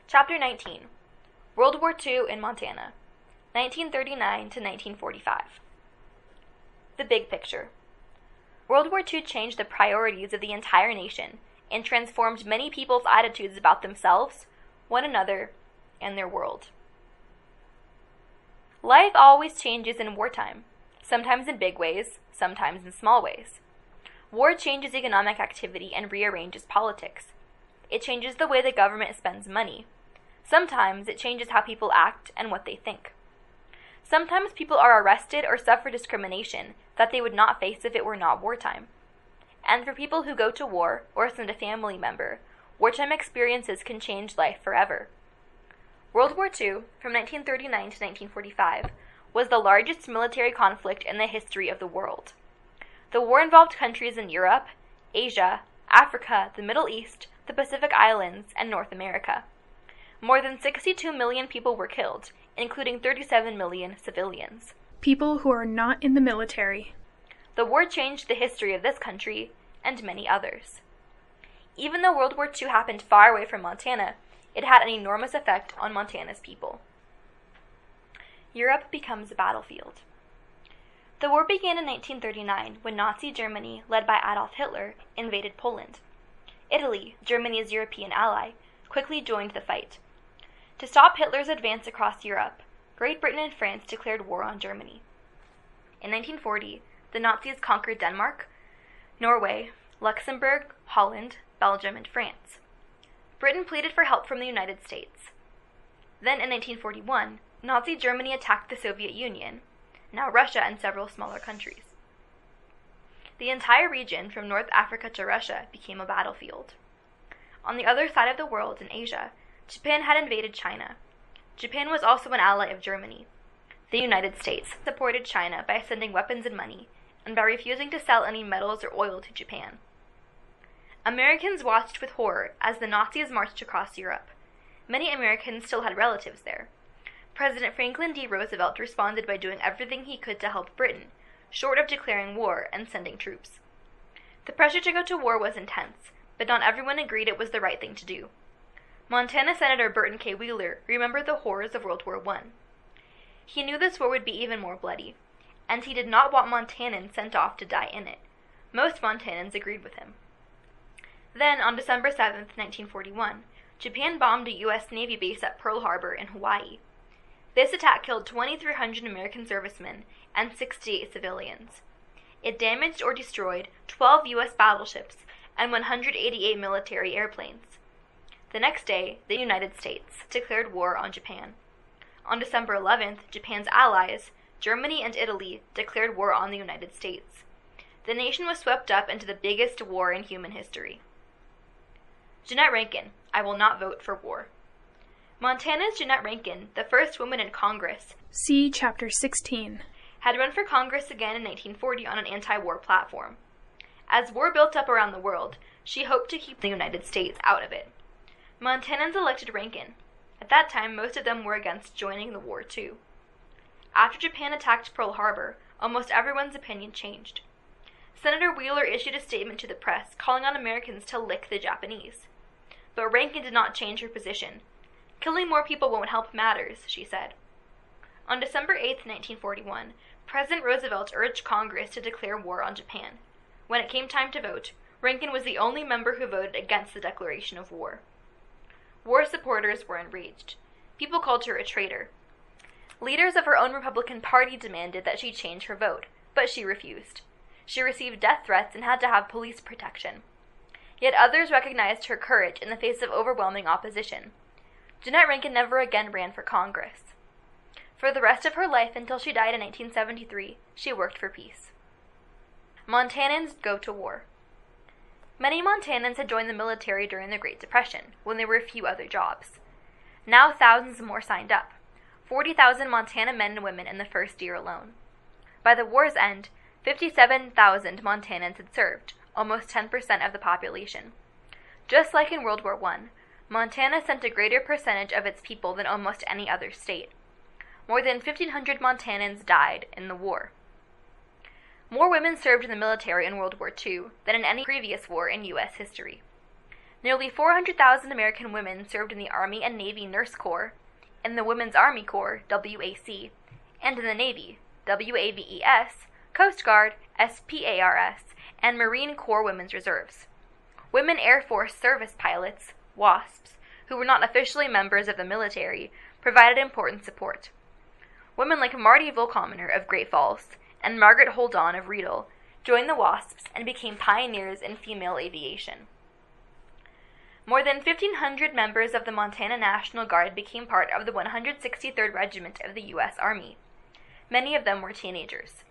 Chapter 19. World War II in Montana, 1939 to 1945. The Big Picture. World War II changed the priorities of the entire nation and transformed many people's attitudes about themselves, one another, and their world. Life always changes in wartime, sometimes in big ways, sometimes in small ways. War changes economic activity and rearranges politics. It changes the way the government spends money. Sometimes it changes how people act and what they think. Sometimes people are arrested or suffer discrimination that they would not face if it were not wartime. And for people who go to war or send a family member, wartime experiences can change life forever. World War II, from 1939 to 1945, was the largest military conflict in the history of the world. The war involved countries in Europe, Asia, Africa, the Middle East, the Pacific Islands, and North America. More than 62 million people were killed, including 37 million civilians. People who are not in the military. The war changed the history of this country and many others. Even though World War II happened far away from Montana, it had an enormous effect on Montana's people. Europe becomes a battlefield. The war began in 1939 when Nazi Germany, led by Adolf Hitler, invaded Poland. Italy, Germany's European ally, quickly joined the fight. To stop Hitler's advance across Europe, Great Britain and France declared war on Germany. In 1940, the Nazis conquered Denmark, Norway, Luxembourg, Holland, Belgium, and France. Britain pleaded for help from the United States. Then, in 1941, Nazi Germany attacked the Soviet Union, now Russia and several smaller countries. The entire region, from North Africa to Russia, became a battlefield. On the other side of the world, in Asia, Japan had invaded China. Japan was also an ally of Germany. The United States supported China by sending weapons and money, and by refusing to sell any metals or oil to Japan. Americans watched with horror as the Nazis marched across Europe. Many Americans still had relatives there. President Franklin D. Roosevelt responded by doing everything he could to help Britain, short of declaring war and sending troops. The pressure to go to war was intense, but not everyone agreed it was the right thing to do. Montana Senator Burton K. Wheeler remembered the horrors of World War I. He knew this war would be even more bloody, and he did not want Montanans sent off to die in it. Most Montanans agreed with him. Then, on December 7, 1941, Japan bombed a U.S. Navy base at Pearl Harbor in Hawaii. This attack killed 2,300 American servicemen and 68 civilians. It damaged or destroyed 12 U.S. battleships and 188 military airplanes. The next day, the United States declared war on Japan. On December 11th, Japan's allies, Germany and Italy, declared war on the United States. The nation was swept up into the biggest war in human history. Jeannette Rankin, I will not vote for war. Montana's Jeannette Rankin, the first woman in Congress, see Chapter 16, had run for Congress again in 1940 on an anti-war platform. As war built up around the world, she hoped to keep the United States out of it. Montanans elected Rankin. At that time, most of them were against joining the war too. After Japan attacked Pearl Harbor, almost everyone's opinion changed. Senator Wheeler issued a statement to the press calling on Americans to lick the Japanese. But Rankin did not change her position. Killing more people won't help matters, she said. On December 8, 1941, President Roosevelt urged Congress to declare war on Japan. When it came time to vote, Rankin was the only member who voted against the declaration of war. War supporters were enraged. People called her a traitor. Leaders of her own Republican Party demanded that she change her vote, but she refused. She received death threats and had to have police protection. Yet others recognized her courage in the face of overwhelming opposition. Jeannette Rankin never again ran for Congress. For the rest of her life until she died in 1973, she worked for peace. Montanans go to war. Many Montanans had joined the military during the Great Depression, when there were few other jobs. Now thousands more signed up, 40,000 Montana men and women in the first year alone. By the war's end, 57,000 Montanans had served, almost 10% of the population. Just like in World War I, Montana sent a greater percentage of its people than almost any other state. More than 1,500 Montanans died in the war. More women served in the military in World War II than in any previous war in U.S. history. Nearly 400,000 American women served in the Army and Navy Nurse Corps, in the Women's Army Corps, WAC, and in the Navy, WAVES, Coast Guard, SPARS, and Marine Corps Women's Reserves. Women Air Force service pilots, WASPs, who were not officially members of the military, provided important support. Women like Marty Volkominer of Great Falls and Margaret Holdon of Riedel joined the WASPs and became pioneers in female aviation. More than 1,500 members of the Montana National Guard became part of the 163rd Regiment of the U.S. Army. Many of them were teenagers.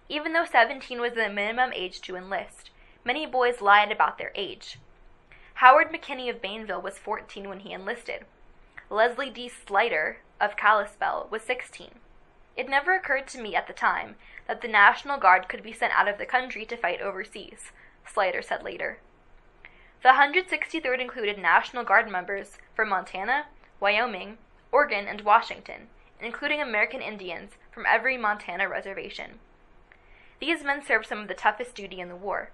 Even though 17 was the minimum age to enlist, many boys lied about their age. Howard McKinney of Bainville was 14 when he enlisted. Leslie D. Sliter of Kalispell was 16. It never occurred to me at the time that the National Guard could be sent out of the country to fight overseas, Sliter said later. The 163rd included National Guard members from Montana, Wyoming, Oregon, and Washington, including American Indians from every Montana reservation. These men served some of the toughest duty in the war.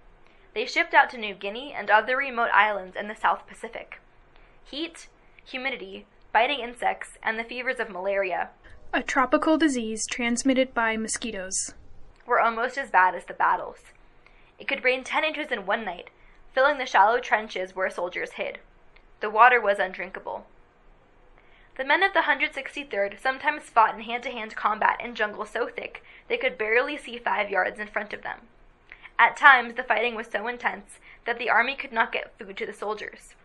They shipped out to New Guinea and other remote islands in the South Pacific. Heat, humidity, biting insects, and the fevers of malaria, a tropical disease transmitted by mosquitoes, were almost as bad as the battles. It could rain 10 inches in one night, filling the shallow trenches where soldiers hid. The water was undrinkable. The men of the 163rd sometimes fought in hand-to-hand combat in jungle so thick they could barely see 5 yards in front of them. At times, the fighting was so intense that the army could not get food to the soldiers.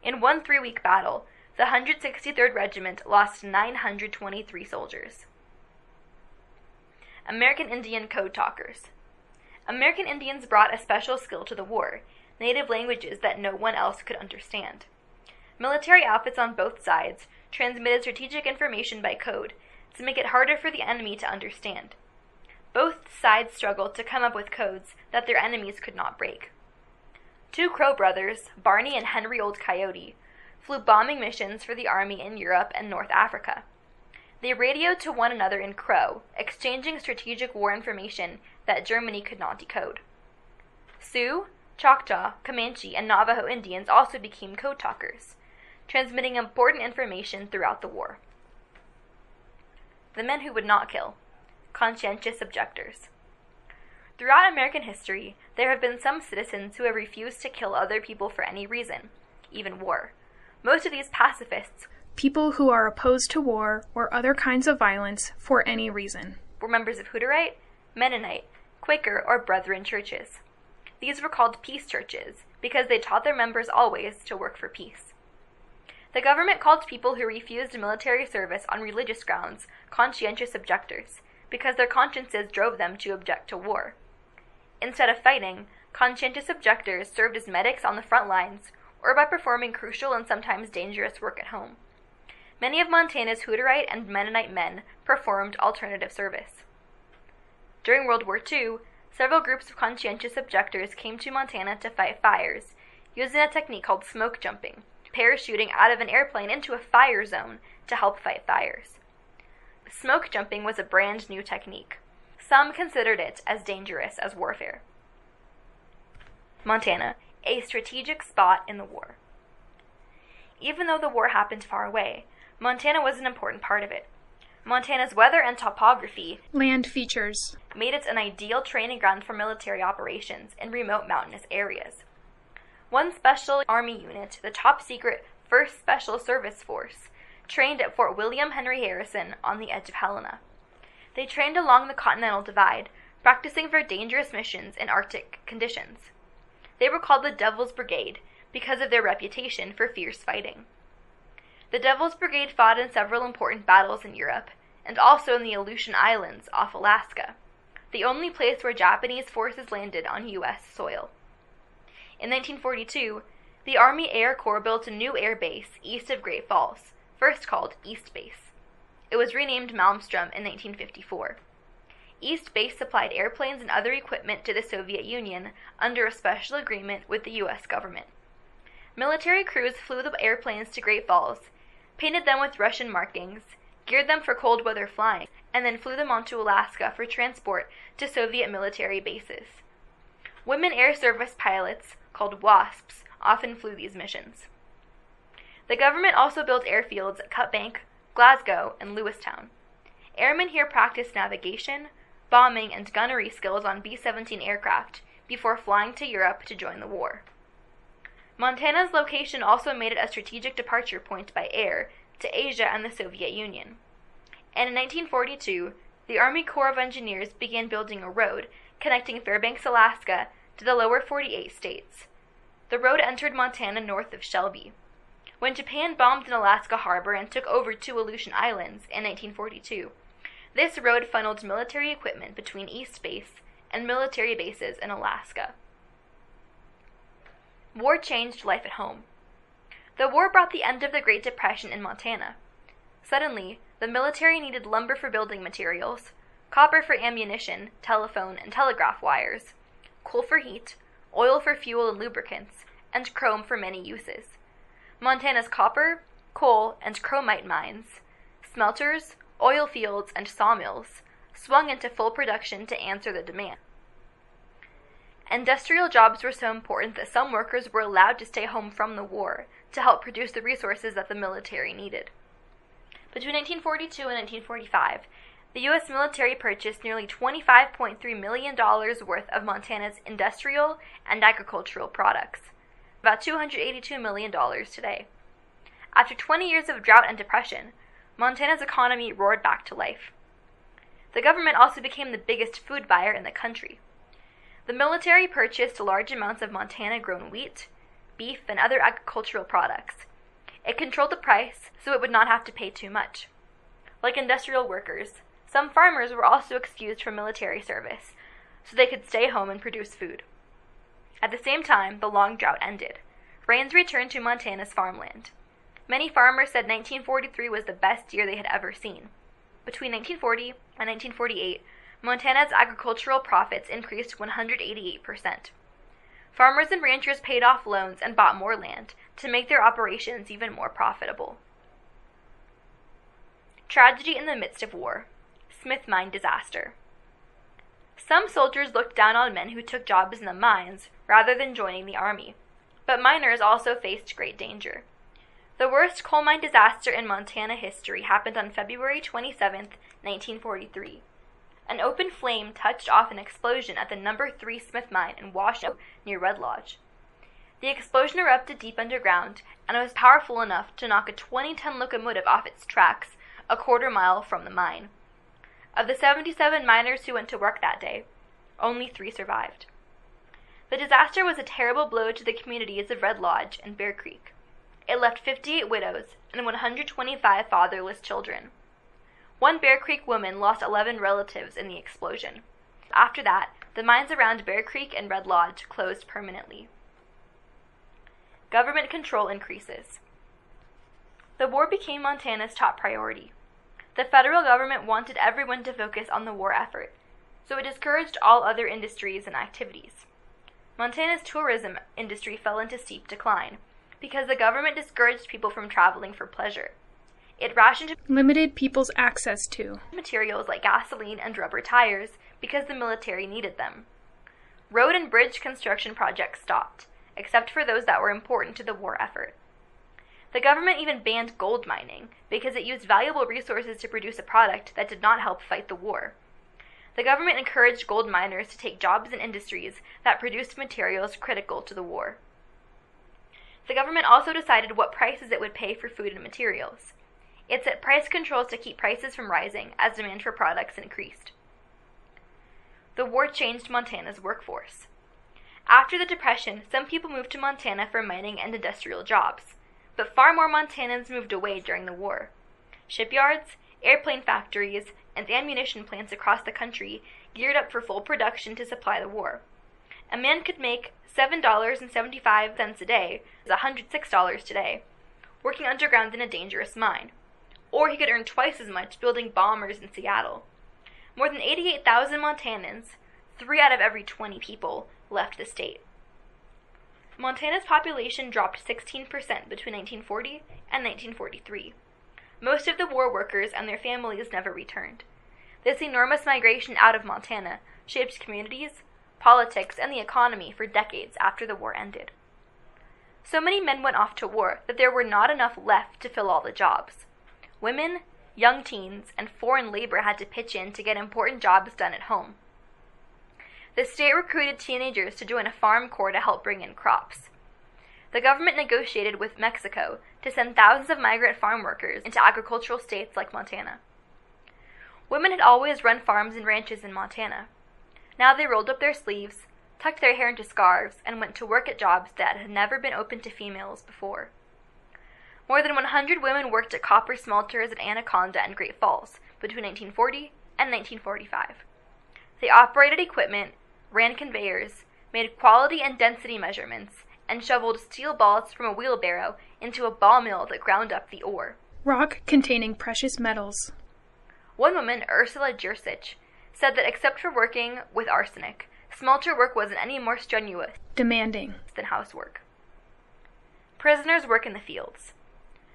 In one 3-week battle, the 163rd Regiment lost 923 soldiers. American Indian Code Talkers. American Indians brought a special skill to the war, native languages that no one else could understand. Military outfits on both sides transmitted strategic information by code to make it harder for the enemy to understand. Both sides struggled to come up with codes that their enemies could not break. Two Crow brothers, Barney and Henry Old Coyote, flew bombing missions for the Army in Europe and North Africa. They radioed to one another in Crow, exchanging strategic war information that Germany could not decode. Sioux, Choctaw, Comanche, and Navajo Indians also became code talkers, transmitting important information throughout the war. The men who would not kill. Conscientious objectors. Throughout American history, there have been some citizens who have refused to kill other people for any reason, even war. Most of these pacifists, people who are opposed to war or other kinds of violence for any reason, were members of Hutterite, Mennonite, Quaker, or Brethren churches. These were called peace churches because they taught their members always to work for peace. The government called people who refused military service on religious grounds conscientious objectors because their consciences drove them to object to war. Instead of fighting, conscientious objectors served as medics on the front lines or by performing crucial and sometimes dangerous work at home. Many of Montana's Hutterite and Mennonite men performed alternative service. During World War II, several groups of conscientious objectors came to Montana to fight fires, using a technique called smoke jumping, parachuting out of an airplane into a fire zone to help fight fires. Smoke jumping was a brand new technique. Some considered it as dangerous as warfare. Montana, a strategic spot in the war. Even though the war happened far away, Montana was an important part of it. Montana's weather and topography, land features, made it an ideal training ground for military operations in remote mountainous areas. One special Army unit, the top-secret 1st Special Service Force, trained at Fort William Henry Harrison on the edge of Helena. They trained along the Continental Divide, practicing for dangerous missions in Arctic conditions. They were called the Devil's Brigade because of their reputation for fierce fighting. The Devil's Brigade fought in several important battles in Europe, and also in the Aleutian Islands off Alaska, the only place where Japanese forces landed on U.S. soil. In 1942, the Army Air Corps built a new air base east of Great Falls, first called East Base. It was renamed Malmstrom in 1954. East Base supplied airplanes and other equipment to the Soviet Union under a special agreement with the U.S. government. Military crews flew the airplanes to Great Falls, painted them with Russian markings, geared them for cold weather flying, and then flew them onto Alaska for transport to Soviet military bases. Women air service pilots, called WASPs, often flew these missions. The government also built airfields at Cutbank, Glasgow, and Lewistown. Airmen here practiced navigation, bombing, and gunnery skills on B-17 aircraft before flying to Europe to join the war. Montana's location also made it a strategic departure point by air to Asia and the Soviet Union. And in 1942, the Army Corps of Engineers began building a road connecting Fairbanks, Alaska, to the lower 48 states. The road entered Montana north of Shelby. When Japan bombed an Alaska harbor and took over 2 Aleutian Islands in 1942, this road funneled military equipment between East Base and military bases in Alaska. War changed life at home. The war brought the end of the Great Depression in Montana. Suddenly, the military needed lumber for building materials, copper for ammunition, telephone and telegraph wires, coal for heat, oil for fuel and lubricants, and chrome for many uses. Montana's copper, coal, and chromite mines, smelters, oil fields, and sawmills swung into full production to answer the demand. Industrial jobs were so important that some workers were allowed to stay home from the war to help produce the resources that the military needed. Between 1942 and 1945, the U.S. military purchased nearly $25.3 million worth of Montana's industrial and agricultural products, about $282 million today. After 20 years of drought and depression, Montana's economy roared back to life. The government also became the biggest food buyer in the country. The military purchased large amounts of Montana-grown wheat, beef, and other agricultural products. It controlled the price so it would not have to pay too much. Like industrial workers, some farmers were also excused from military service so they could stay home and produce food. At the same time, the long drought ended. Rains returned to Montana's farmland. Many farmers said 1943 was the best year they had ever seen. Between 1940 and 1948, Montana's agricultural profits increased 188%. Farmers and ranchers paid off loans and bought more land to make their operations even more profitable. Tragedy in the midst of war. Smith Mine disaster. Some soldiers looked down on men who took jobs in the mines rather than joining the army, but miners also faced great danger. The worst coal mine disaster in Montana history happened on February 27, 1943. An open flame touched off an explosion at the No. 3 Smith Mine in Washoe, near Red Lodge. The explosion erupted deep underground and was powerful enough to knock a 20-ton locomotive off its tracks a quarter-mile from the mine. Of the 77 miners who went to work that day, only 3 survived. The disaster was a terrible blow to the communities of Red Lodge and Bear Creek. It left 58 widows and 125 fatherless children. One Bear Creek woman lost 11 relatives in the explosion. After that, the mines around Bear Creek and Red Lodge closed permanently. Government control increases. The war became Montana's top priority. The federal government wanted everyone to focus on the war effort, so it discouraged all other industries and activities. Montana's tourism industry fell into steep decline because the government discouraged people from traveling for pleasure. It rationed limited people's access to materials like gasoline and rubber tires because the military needed them. Road and bridge construction projects stopped, except for those that were important to the war effort. The government even banned gold mining because it used valuable resources to produce a product that did not help fight the war. The government encouraged gold miners to take jobs in industries that produced materials critical to the war. The government also decided what prices it would pay for food and materials. It set price controls to keep prices from rising as demand for products increased. The war changed Montana's workforce. After the Depression, some people moved to Montana for mining and industrial jobs, but far more Montanans moved away during the war. Shipyards, airplane factories, and ammunition plants across the country geared up for full production to supply the war. A man could make $7.75 a day, $106 today, working underground in a dangerous mine. Or he could earn twice as much building bombers in Seattle. More than 88,000 Montanans, 3 out of every 20 people, left the state. Montana's population dropped 16% between 1940 and 1943. Most of the war workers and their families never returned. This enormous migration out of Montana shaped communities, politics, and the economy for decades after the war ended. So many men went off to war that there were not enough left to fill all the jobs. Women, young teens, and foreign labor had to pitch in to get important jobs done at home. The state recruited teenagers to join a farm corps to help bring in crops. The government negotiated with Mexico to send thousands of migrant farm workers into agricultural states like Montana. Women had always run farms and ranches in Montana. Now they rolled up their sleeves, tucked their hair into scarves, and went to work at jobs that had never been open to females before. More than 100 women worked at copper smelters at Anaconda and Great Falls between 1940 and 1945. They operated equipment, ran conveyors, made quality and density measurements, and shoveled steel balls from a wheelbarrow into a ball mill that ground up the ore. Rock containing precious metals. One woman, Ursula Jursic, said that except for working with arsenic, smelter work wasn't any more strenuous, Demanding. than housework. Prisoners work in the fields.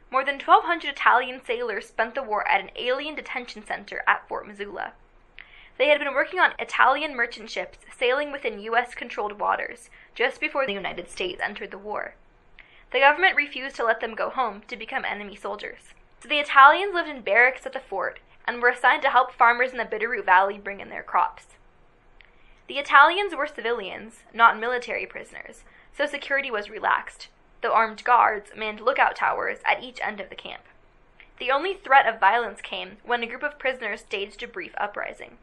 More than 1,200 Italian sailors spent the war at an alien detention center at Fort Missoula. They had been working on Italian merchant ships sailing within U.S.-controlled waters just before the United States entered the war. The government refused to let them go home to become enemy soldiers. So the Italians lived in barracks at the fort and were assigned to help farmers in the Bitterroot Valley bring in their crops. The Italians were civilians, not military prisoners, so security was relaxed, though armed guards manned lookout towers at each end of the camp. The only threat of violence came when a group of prisoners staged a brief uprising.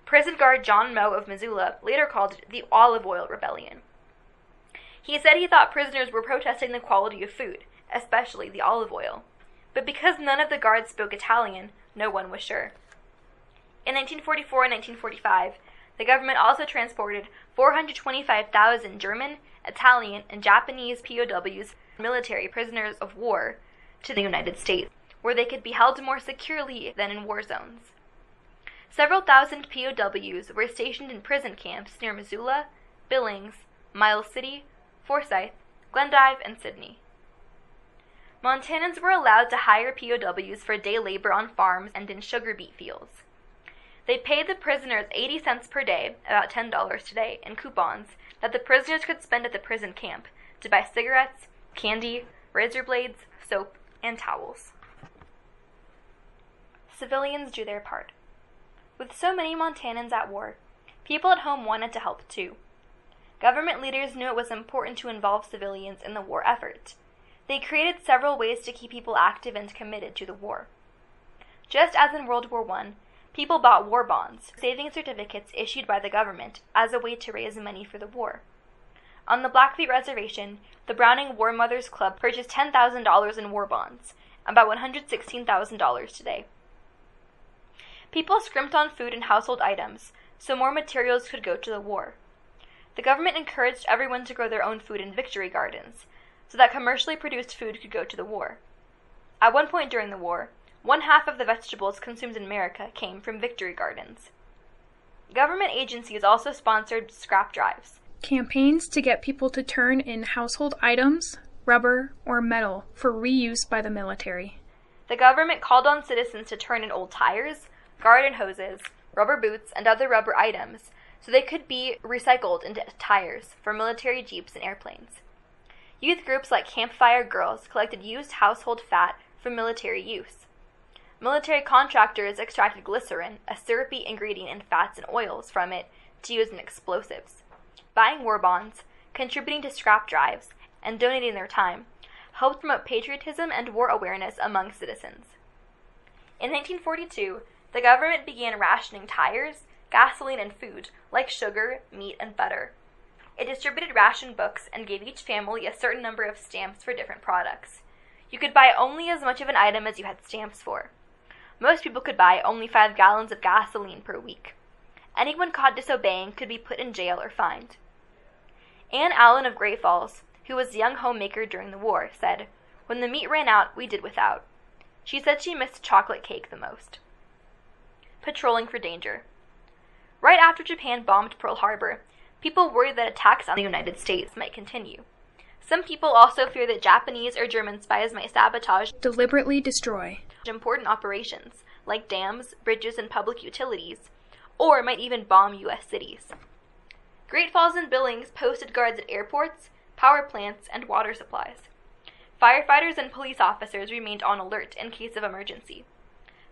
Prison guard John Moe of Missoula later called it the Olive Oil Rebellion. He said he thought prisoners were protesting the quality of food, especially the olive oil. But because none of the guards spoke Italian, no one was sure. In 1944 and 1945, the government also transported 425,000 German, Italian, and Japanese POWs, military prisoners of war, to the United States, where they could be held more securely than in war zones. Several thousand POWs were stationed in prison camps near Missoula, Billings, Miles City, Forsyth, Glendive, and Sydney. Montanans were allowed to hire POWs for day labor on farms and in sugar beet fields. They paid the prisoners 80 cents per day, about $10 today, in coupons that the prisoners could spend at the prison camp to buy cigarettes, candy, razor blades, soap, and towels. Civilians do their part. With so many Montanans at war, people at home wanted to help too. Government leaders knew it was important to involve civilians in the war effort. They created several ways to keep people active and committed to the war. Just as in World War I, people bought war bonds, savings certificates issued by the government, as a way to raise money for the war. On the Blackfeet Reservation, the Browning War Mothers Club purchased $10,000 in war bonds, about $116,000 today. People scrimped on food and household items, so more materials could go to the war. The government encouraged everyone to grow their own food in victory gardens, so that commercially produced food could go to the war. At one point during the war, 1/2 of the vegetables consumed in America came from victory gardens. Government agencies also sponsored scrap drives. Campaigns to get people to turn in household items, rubber, or metal for reuse by the military. The government called on citizens to turn in old tires, garden hoses, rubber boots, and other rubber items so they could be recycled into tires for military jeeps and airplanes. Youth groups like Campfire Girls collected used household fat for military use. Military contractors extracted glycerin, a syrupy ingredient in fats and oils, from it to use in explosives. Buying war bonds, contributing to scrap drives, and donating their time helped promote patriotism and war awareness among citizens. In 1942, the government began rationing tires, gasoline, and food, like sugar, meat, and butter. It distributed ration books and gave each family a certain number of stamps for different products. You could buy only as much of an item as you had stamps for. Most people could buy only 5 gallons of gasoline per week. Anyone caught disobeying could be put in jail or fined. Ann Allen of Great Falls, who was a young homemaker during the war, said, "When the meat ran out, we did without." She said she missed chocolate cake the most. Patrolling for danger. Right after Japan bombed Pearl Harbor, people worried that attacks on the United States might continue. Some people also fear that Japanese or German spies might sabotage, Deliberately destroy. important operations, like dams, bridges, and public utilities, or might even bomb U.S. cities. Great Falls and Billings posted guards at airports, power plants, and water supplies. Firefighters and police officers remained on alert in case of emergency.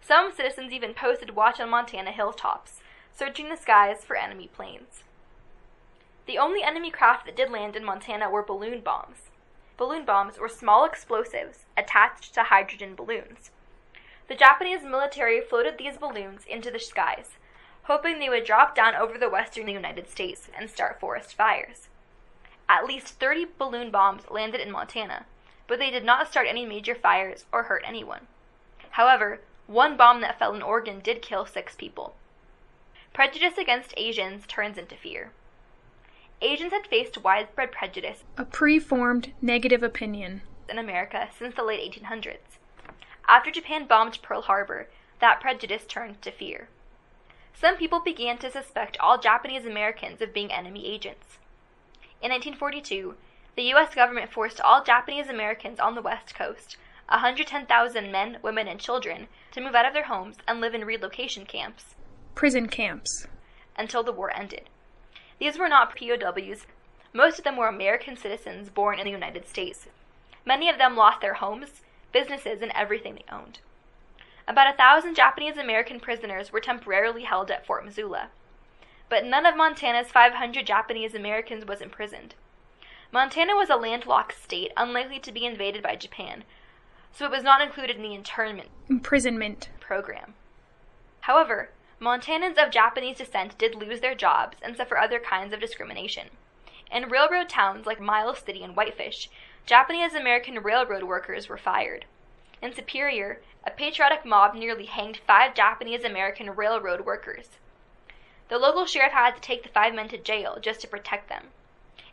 Some citizens even posted watch on Montana hilltops, searching the skies for enemy planes. The only enemy craft that did land in Montana were balloon bombs. Balloon bombs were small explosives attached to hydrogen balloons. The Japanese military floated these balloons into the skies, hoping they would drop down over the western United States and start forest fires. At least 30 balloon bombs landed in Montana, but they did not start any major fires or hurt anyone. However, one bomb that fell in Oregon did kill 6 people. Prejudice against Asians turns into fear. Asians had faced widespread prejudice, a preformed negative opinion, in America since the late 1800s. After Japan bombed Pearl Harbor, that prejudice turned to fear. Some people began to suspect all Japanese Americans of being enemy agents. In 1942, the U.S. government forced all Japanese Americans on the West Coast, 110,000 men, women, and children, to move out of their homes and live in relocation camps, prison camps, until the war ended. These were not POWs. Most of them were American citizens born in the United States. Many of them lost their homes, businesses, and everything they owned. About 1,000 Japanese American prisoners were temporarily held at Fort Missoula. But none of Montana's 500 Japanese Americans was imprisoned. Montana was a landlocked state, unlikely to be invaded by Japan, so it was not included in the imprisonment program. However, Montanans of Japanese descent did lose their jobs and suffer other kinds of discrimination. In railroad towns like Miles City and Whitefish, Japanese American railroad workers were fired. In Superior, a patriotic mob nearly hanged 5 Japanese American railroad workers. The local sheriff had to take the 5 men to jail just to protect them.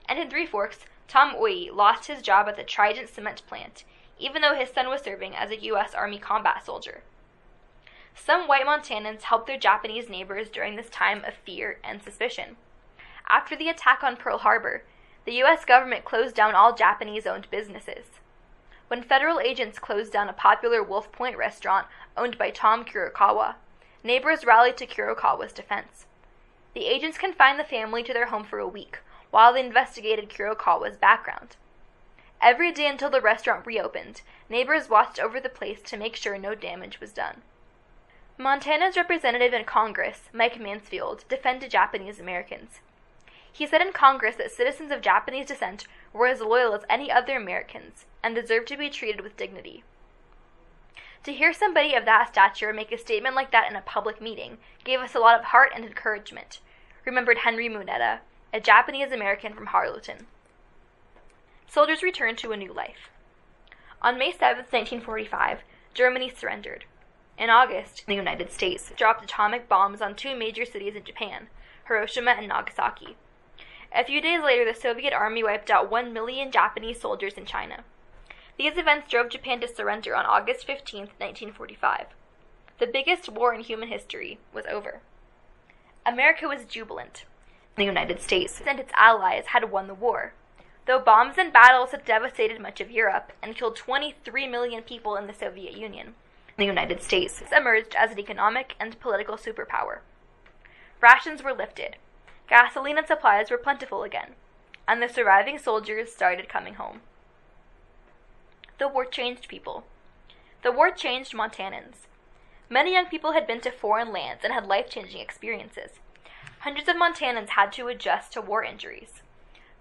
And in Three Forks, Tom Oye lost his job at the Trident cement plant, even though his son was serving as a U.S. Army combat soldier. Some white Montanans helped their Japanese neighbors during this time of fear and suspicion. After the attack on Pearl Harbor, the U.S. government closed down all Japanese-owned businesses. When federal agents closed down a popular Wolf Point restaurant owned by Tom Kurokawa, neighbors rallied to Kurokawa's defense. The agents confined the family to their home for a week, while they investigated Kurokawa's background. Every day until the restaurant reopened, neighbors watched over the place to make sure no damage was done. Montana's representative in Congress, Mike Mansfield, defended Japanese Americans. He said in Congress that citizens of Japanese descent were as loyal as any other Americans and deserved to be treated with dignity. To hear somebody of that stature make a statement like that in a public meeting gave us a lot of heart and encouragement, remembered Henry Muneta, a Japanese American from Harlowton. Soldiers returned to a new life. On May 7, 1945, Germany surrendered. In August, the United States dropped atomic bombs on 2 major cities in Japan, Hiroshima and Nagasaki. A few days later, the Soviet army wiped out 1 million Japanese soldiers in China. These events drove Japan to surrender on August 15, 1945. The biggest war in human history was over. America was jubilant. The United States and its allies had won the war. Though bombs and battles had devastated much of Europe and killed 23 million people in the Soviet Union, the United States emerged as an economic and political superpower. Rations were lifted, gasoline and supplies were plentiful again, and the surviving soldiers started coming home. The war changed people. The war changed Montanans. Many young people had been to foreign lands and had life-changing experiences. Hundreds of Montanans had to adjust to war injuries.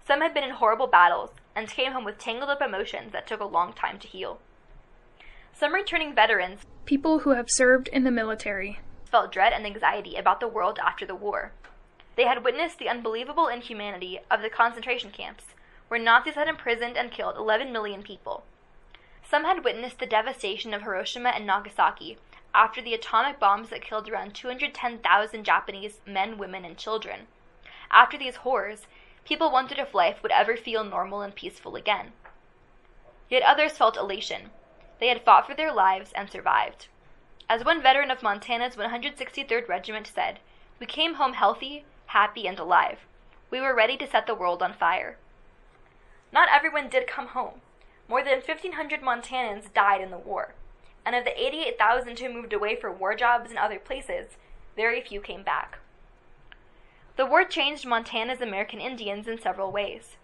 Some had been in horrible battles and came home with tangled-up emotions that took a long time to heal. Some returning veterans, people who have served in the military, felt dread and anxiety about the world after the war. They had witnessed the unbelievable inhumanity of the concentration camps, where Nazis had imprisoned and killed 11 million people. Some had witnessed the devastation of Hiroshima and Nagasaki after the atomic bombs that killed around 210,000 Japanese men, women, and children. After these horrors, people wondered if life would ever feel normal and peaceful again. Yet others felt elation. They had fought for their lives and survived. As one veteran of Montana's 163rd Regiment said, "We came home healthy, happy, and alive. We were ready to set the world on fire." Not everyone did come home. More than 1,500 Montanans died in the war, and of the 88,000 who moved away for war jobs in other places, very few came back. The war changed Montana's American Indians in several ways.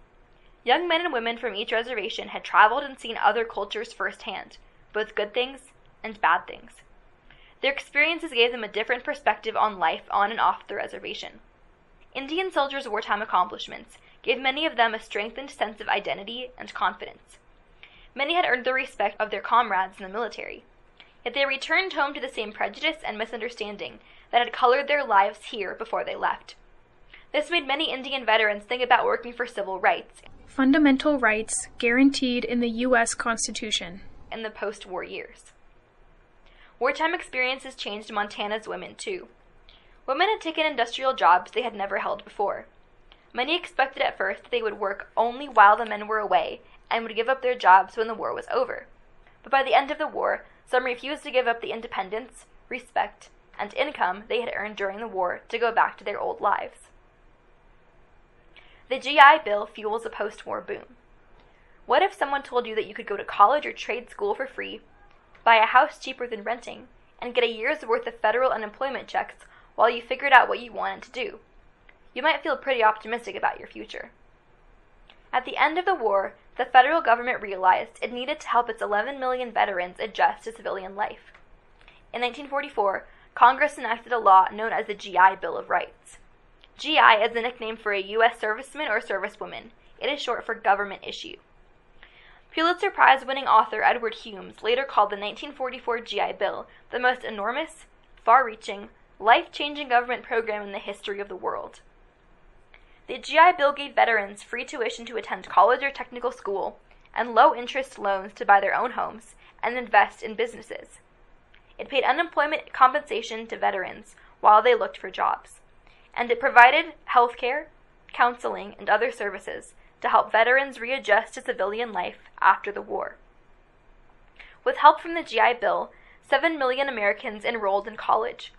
Young men and women from each reservation had traveled and seen other cultures firsthand, both good things and bad things. Their experiences gave them a different perspective on life on and off the reservation. Indian soldiers' wartime accomplishments gave many of them a strengthened sense of identity and confidence. Many had earned the respect of their comrades in the military, yet they returned home to the same prejudice and misunderstanding that had colored their lives here before they left. This made many Indian veterans think about working for civil rights, fundamental rights guaranteed in the U.S. Constitution, in the post-war years. Wartime experiences changed Montana's women, too. Women had taken industrial jobs they had never held before. Many expected at first that they would work only while the men were away and would give up their jobs when the war was over. But by the end of the war, some refused to give up the independence, respect, and income they had earned during the war to go back to their old lives. The GI Bill fuels a post-war boom. What if someone told you that you could go to college or trade school for free, buy a house cheaper than renting, and get a year's worth of federal unemployment checks while you figured out what you wanted to do? You might feel pretty optimistic about your future. At the end of the war, the federal government realized it needed to help its 11 million veterans adjust to civilian life. In 1944, Congress enacted a law known as the GI Bill of Rights. GI is a nickname for a U.S. serviceman or servicewoman. It is short for government issue. Pulitzer Prize-winning author Edward Humes later called the 1944 GI Bill the most enormous, far-reaching, life-changing government program in the history of the world. The GI Bill gave veterans free tuition to attend college or technical school, and low-interest loans to buy their own homes and invest in businesses. It paid unemployment compensation to veterans while they looked for jobs, and it provided health care, counseling, and other services to help veterans readjust to civilian life after the war. With help from the GI Bill, 7 million Americans enrolled in college.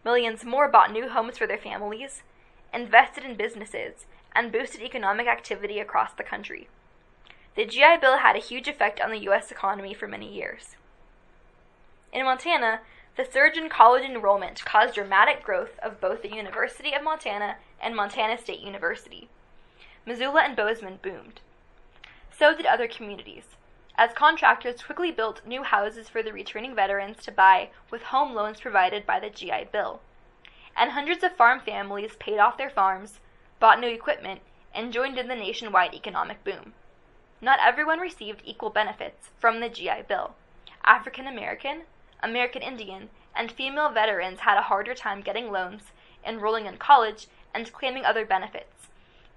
Millions more bought new homes for their families, invested in businesses, and boosted economic activity across the country. The GI Bill had a huge effect on the U.S. economy for many years. In Montana, the surge in college enrollment caused dramatic growth of both the University of Montana and Montana State University. Missoula and Bozeman boomed. So did other communities, as contractors quickly built new houses for the returning veterans to buy with home loans provided by the GI Bill. And hundreds of farm families paid off their farms, bought new equipment, and joined in the nationwide economic boom. Not everyone received equal benefits from the GI Bill. African American, American Indian, and female veterans had a harder time getting loans, enrolling in college, and claiming other benefits,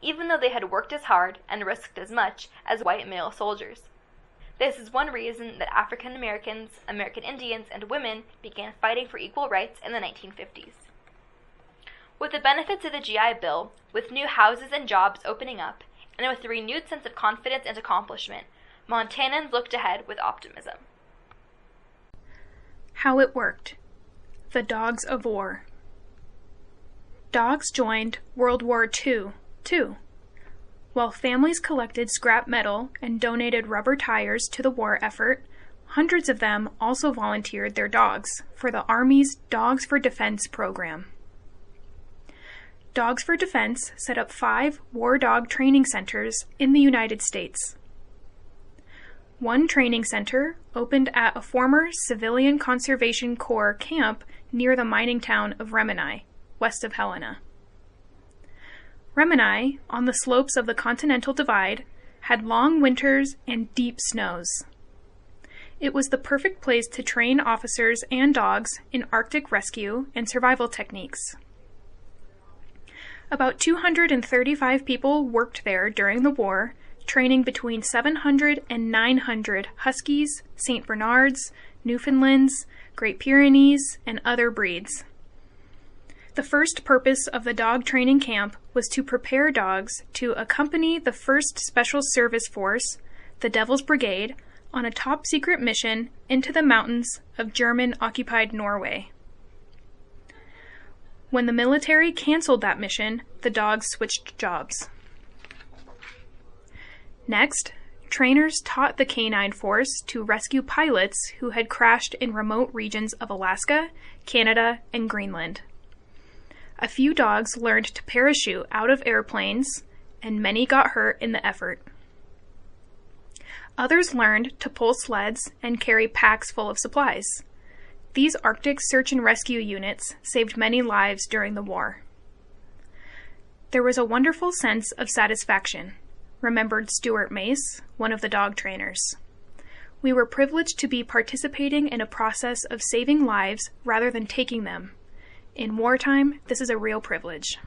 even though they had worked as hard and risked as much as white male soldiers. This is one reason that African Americans, American Indians, and women began fighting for equal rights in the 1950s. With the benefits of the GI Bill, with new houses and jobs opening up, and with a renewed sense of confidence and accomplishment, Montanans looked ahead with optimism. How it worked. The Dogs of War. Dogs joined World War II, too. While families collected scrap metal and donated rubber tires to the war effort, hundreds of them also volunteered their dogs for the Army's Dogs for Defense program. Dogs for Defense set up 5 war dog training centers in the United States. One training center opened at a former Civilian Conservation Corps camp near the mining town of Remini, west of Helena. Remini, on the slopes of the Continental Divide, had long winters and deep snows. It was the perfect place to train officers and dogs in Arctic rescue and survival techniques. About 235 people worked there during the war, training between 700 and 900 Huskies, St. Bernards, Newfoundlands, Great Pyrenees, and other breeds. The first purpose of the dog training camp was to prepare dogs to accompany the 1st Special Service Force, the Devil's Brigade, on a top-secret mission into the mountains of German-occupied Norway. When the military canceled that mission, the dogs switched jobs. Next, trainers taught the canine force to rescue pilots who had crashed in remote regions of Alaska, Canada, and Greenland. A few dogs learned to parachute out of airplanes, and many got hurt in the effort. Others learned to pull sleds and carry packs full of supplies. These Arctic search and rescue units saved many lives during the war. There was a wonderful sense of satisfaction, remembered Stuart Mace, one of the dog trainers. We were privileged to be participating in a process of saving lives rather than taking them. In wartime, this is a real privilege.